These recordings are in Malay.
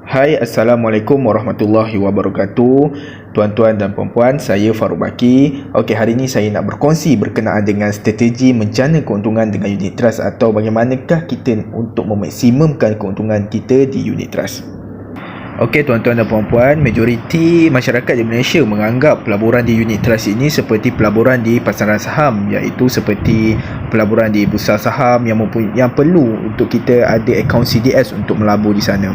Hai, Assalamualaikum warahmatullahi wabarakatuh. Tuan-tuan dan puan-puan, saya Farouk Baki. Okey, hari ini saya nak berkongsi berkenaan dengan strategi menjana keuntungan dengan unit trust atau bagaimanakah kita untuk memaksimumkan keuntungan kita di unit trust. Okey, tuan-tuan dan puan-puan, majoriti masyarakat di Malaysia menganggap pelaburan di unit trust ini seperti pelaburan di pasaran saham, iaitu seperti pelaburan di bursa saham yang perlu untuk kita ada akaun CDS untuk melabur di sana.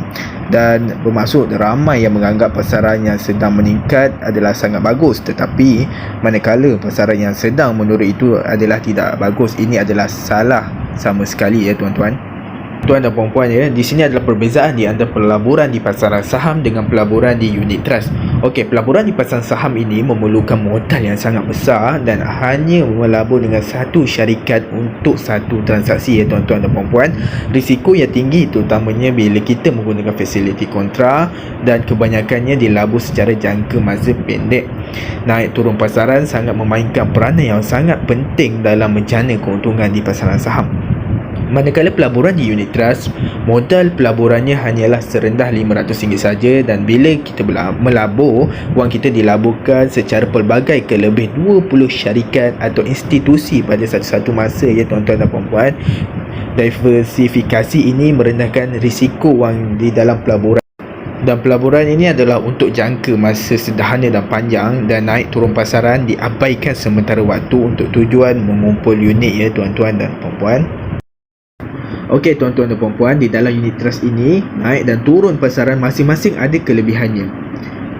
Dan bermaksud ramai yang menganggap pasaran yang sedang meningkat adalah sangat bagus, tetapi manakala pasaran yang sedang menurun itu adalah tidak bagus, ini adalah salah sama sekali ya tuan-tuan. Tuan dan puan-puan ya, di sini adalah perbezaan di antara pelaburan di pasaran saham dengan pelaburan di unit trust. Okey, pelaburan di pasaran saham ini memerlukan modal yang sangat besar dan hanya melabur dengan satu syarikat untuk satu transaksi ya tuan-tuan dan puan-puan. Risiko yang tinggi terutamanya bila kita menggunakan fasiliti kontra dan kebanyakannya dilabur secara jangka masa pendek. Naik turun pasaran sangat memainkan peranan yang sangat penting dalam menjana keuntungan di pasaran saham. Manakala pelaburan di unit trust, modal pelaburannya hanyalah serendah RM500 saja dan bila kita melabur, wang kita dilaburkan secara pelbagai ke lebih 20 syarikat atau institusi pada satu-satu masa ya tuan-tuan dan puan-puan. Diversifikasi ini merendahkan risiko wang di dalam pelaburan. Dan pelaburan ini adalah untuk jangka masa sederhana dan panjang, dan naik turun pasaran diabaikan sementara waktu untuk tujuan mengumpul unit ya tuan-tuan dan puan-puan. Okey tuan-tuan dan puan-puan, di dalam unit trust ini, naik dan turun pasaran masing-masing ada kelebihannya.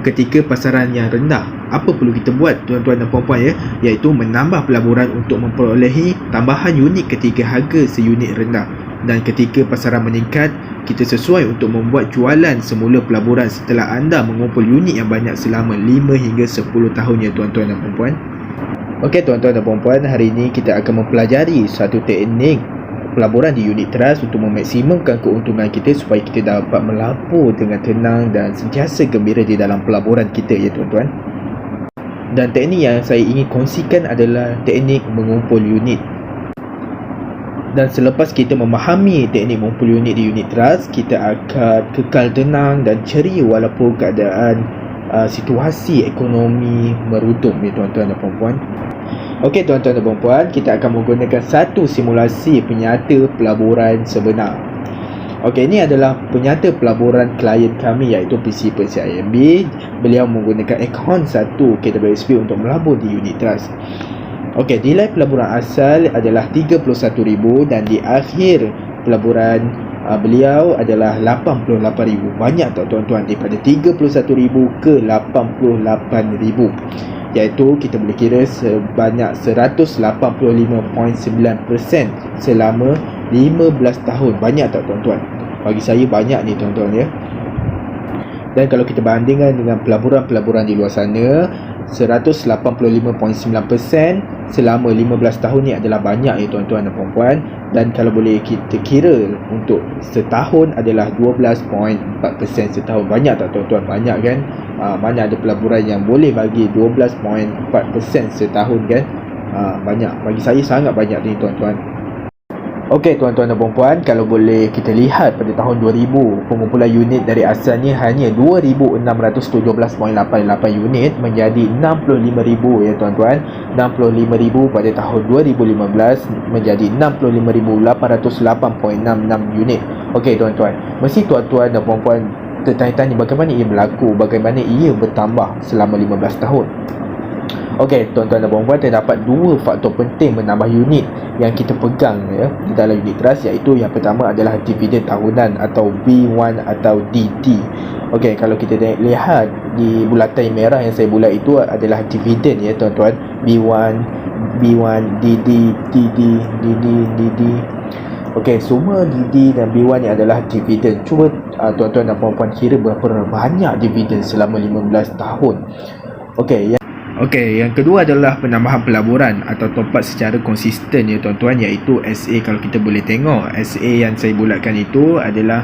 Ketika pasaran yang rendah, apa perlu kita buat tuan-tuan dan puan-puan ya? Iaitu menambah pelaburan untuk memperolehi tambahan unit ketika harga seunit rendah. Dan ketika pasaran meningkat, kita sesuai untuk membuat jualan semula pelaburan setelah anda mengumpul unit yang banyak selama 5 hingga 10 tahun ya tuan-tuan dan puan-puan. Okey tuan-tuan dan puan-puan, hari ini kita akan mempelajari satu teknik pelaburan di unit trust untuk memaksimumkan keuntungan kita supaya kita dapat melabur dengan tenang dan sentiasa gembira di dalam pelaburan kita ya tuan-tuan. Dan teknik yang saya ingin kongsikan adalah teknik mengumpul unit. Dan selepas kita memahami teknik mengumpul unit di unit trust, kita akan kekal tenang dan ceria walaupun keadaan situasi ekonomi meruntuh ya tuan-tuan dan puan-puan. Okey tuan-tuan dan puan-puan, kita akan menggunakan satu simulasi penyata pelaburan sebenar. Okey, ini adalah penyata pelaburan klien kami iaitu PC IMB. Beliau menggunakan akaun 1 KWSP untuk melabur di unit trust. Okey, nilai pelaburan asal adalah RM31,000 dan di akhir pelaburan beliau adalah RM88,000. Banyak tak tuan-tuan? Daripada RM31,000 ke RM88,000, iaitu kita boleh kira sebanyak 185.9% selama 15 tahun. Banyak tak tuan-tuan? Bagi saya banyak ni tuan-tuan ya. Dan kalau kita bandingkan dengan pelaburan-pelaburan di luar sana, 185.9% selama 15 tahun ni adalah banyak ya tuan-tuan dan puan-puan. Dan kalau boleh kita kira untuk setahun adalah 12.4% setahun. Banyak tak tuan-tuan? Banyak kan? Mana ada pelaburan yang boleh bagi 12.4% setahun kan? Banyak. Bagi saya sangat banyak ni tuan-tuan. Okey tuan-tuan dan puan-puan, kalau boleh kita lihat pada tahun 2000, pengumpulan unit dari asalnya hanya 2,617.88 unit menjadi 65,000 ya tuan-tuan. 65,000 pada tahun 2015 menjadi 65,808.66 unit. Okey tuan-tuan, mesti tuan-tuan dan puan-puan tertanya-tanya bagaimana ia berlaku, bagaimana ia bertambah selama 15 tahun. Okey tuan-tuan dan puan-puan, terdapat dua faktor penting menambah unit yang kita pegang ya di dalam unit trust, iaitu yang pertama adalah dividen tahunan atau B1 atau DD. Okey, kalau kita lihat di bulatan merah yang saya bulat itu adalah dividen ya tuan-tuan. B1, DD, DD. Okey, semua DD dan B1 ni adalah dividen. Cuba tuan-tuan dan puan-puan kira berapa banyak dividen selama 15 tahun. Okey, yang kedua adalah penambahan pelaburan atau top up secara konsisten ya tuan-tuan, iaitu SA. Kalau kita boleh tengok, SA yang saya bulatkan itu adalah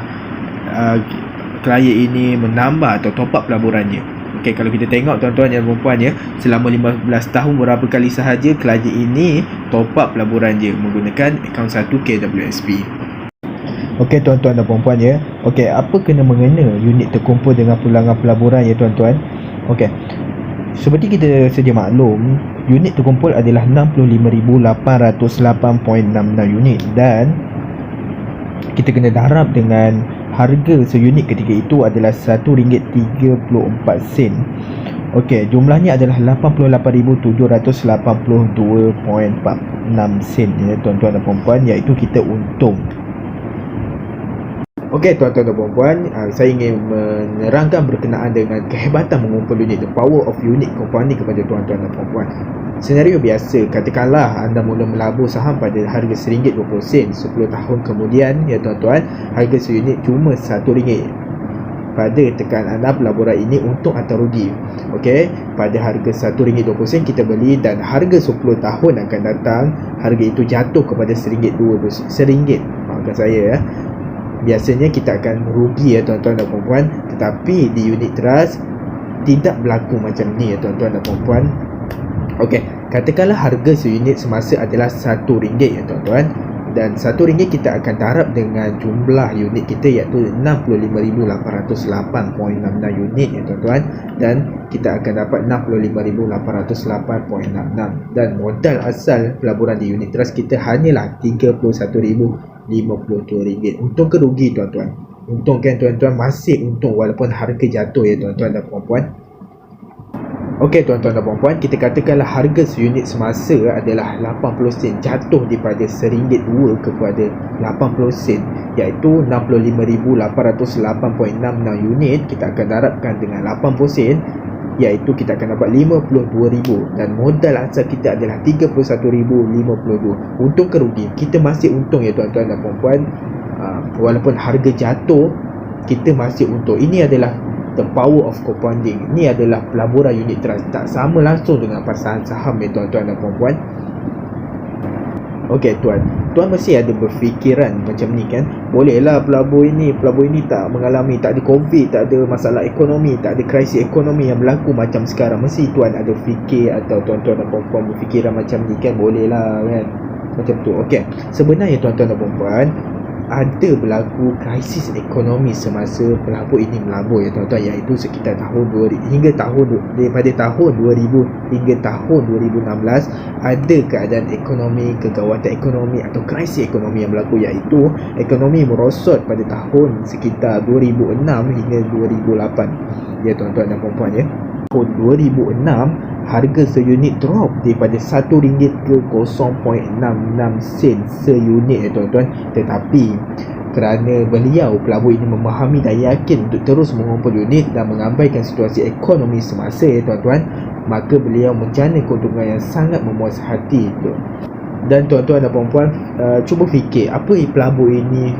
klien ini menambah atau top up pelaburannya. Okey, kalau kita tengok tuan-tuan dan puan-puan ya, selama 15 tahun berapa kali sahaja klien ini top up pelaburan dia menggunakan akaun 1 KWSP. Okey tuan-tuan dan puan-puan ya. Okey, apa kena mengena unit terkumpul dengan pulangan pelaburan ya tuan-tuan? Okey. Seperti kita sedia maklum, unit terkumpul adalah 65,808.66 unit dan kita kena darab dengan harga seunit ketika itu adalah RM1.34. Okey, jumlahnya adalah 88,782.46 sen ya tuan-tuan dan puan-puan, iaitu kita untung. Okey tuan-tuan dan puan-puan, saya ingin menerangkan berkenaan dengan kehebatan mengumpul unit, the power of unit compounding kepada tuan-tuan dan puan-puan. Senario biasa, katakanlah anda mula melabur saham pada harga RM1.20, 10 tahun kemudian ya tuan-tuan, harga seunit cuma RM1. Pada tekan anda pelaburan ini untung atau rugi. Okey, pada harga RM1.20 kita beli dan harga 10 tahun akan datang, harga itu jatuh kepada RM1.20. Maafkan saya ya. Biasanya kita akan rugi ya tuan-tuan dan puan-puan, tetapi di unit trust tidak berlaku macam ni ya tuan-tuan dan puan-puan. Okey, katakanlah harga seunit semasa adalah RM1 ya tuan-tuan, dan RM1 kita akan darab dengan jumlah unit kita, iaitu 65,808.66 unit ya tuan-tuan, dan kita akan dapat 65,808.66, dan modal asal pelaburan di unit trust kita hanyalah RM31,052. Untung ke rugi tuan-tuan? Untung kan tuan-tuan? Masih untung walaupun harga jatuh ya tuan-tuan dan puan-puan. Okey tuan-tuan dan puan-puan, kita katakanlah harga seunit semasa adalah 80 sen, jatuh daripada RM1.2 kepada 80 sen, iaitu 65,808.66 unit. Kita akan darabkan dengan 80 sen, iaitu kita akan dapat RM52,000, dan modal asal kita adalah RM31,052. Untung ke rugi? Kita masih untung ya tuan-tuan dan puan-puan. Walaupun harga jatuh, kita masih untung. Ini adalah the power of compounding. Ini adalah pelaburan unit trust. Tak sama langsung dengan pasaran saham ya tuan-tuan dan puan-puan. Okey tuan mesti ada berfikiran macam ni kan. Bolehlah pelabur ini tak mengalami, tak ada covid, tak ada masalah ekonomi, tak ada krisis ekonomi yang berlaku macam sekarang. Mesti tuan ada fikir, atau tuan-tuan dan puan-puan berfikiran macam ni kan. Bolehlah kan, macam tu. Okey, sebenarnya tuan-tuan dan puan-puan, ada berlaku krisis ekonomi semasa pelabur ini melabur ya tuan-tuan, iaitu sekitar daripada tahun 2000 hingga tahun 2016 ada keadaan ekonomi, kegawatan ekonomi atau krisis ekonomi yang berlaku, iaitu ekonomi merosot pada tahun sekitar 2006 hingga 2008 ya tuan-tuan dan puan-puan ya. Tahun 2006 harga seunit drop daripada RM1 ke 0.66 sen seunit ya tuan-tuan. Tetapi kerana beliau pelabur ini memahami dan yakin untuk terus mengumpul unit dan mengabaikan situasi ekonomi semasa ya tuan-tuan, maka beliau menjana keuntungan yang sangat memuas hati itu. Dan tuan-tuan dan puan-puan, cuba fikir apa yang pelabur ini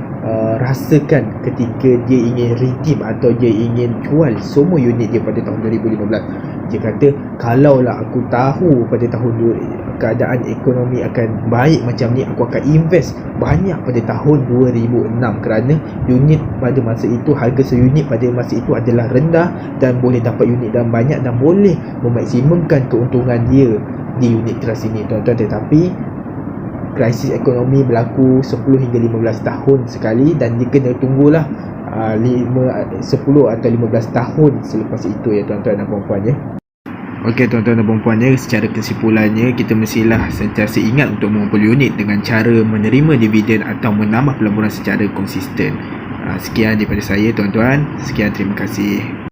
rasakan ketika dia ingin redeem atau dia ingin jual semua unit dia pada tahun 2015. Dia kata, kalaulah aku tahu pada tahun keadaan ekonomi akan baik macam ni, aku akan invest banyak pada tahun 2006, kerana unit pada masa itu, harga seunit pada masa itu adalah rendah dan boleh dapat unit dan banyak dan boleh memaksimumkan keuntungan dia di unit trust ini tuan-tuan. Tetapi krisis ekonomi berlaku 10 hingga 15 tahun sekali, dan dia kena tunggulah 10 atau 15 tahun selepas itu ya tuan-tuan dan puan-puan ya. Okey tuan-tuan dan puan-puan ya, secara kesimpulannya kita mestilah sentiasa ingat untuk mengumpul unit dengan cara menerima dividen atau menambah pelaburan secara konsisten. Sekian daripada saya tuan-tuan. Sekian, terima kasih.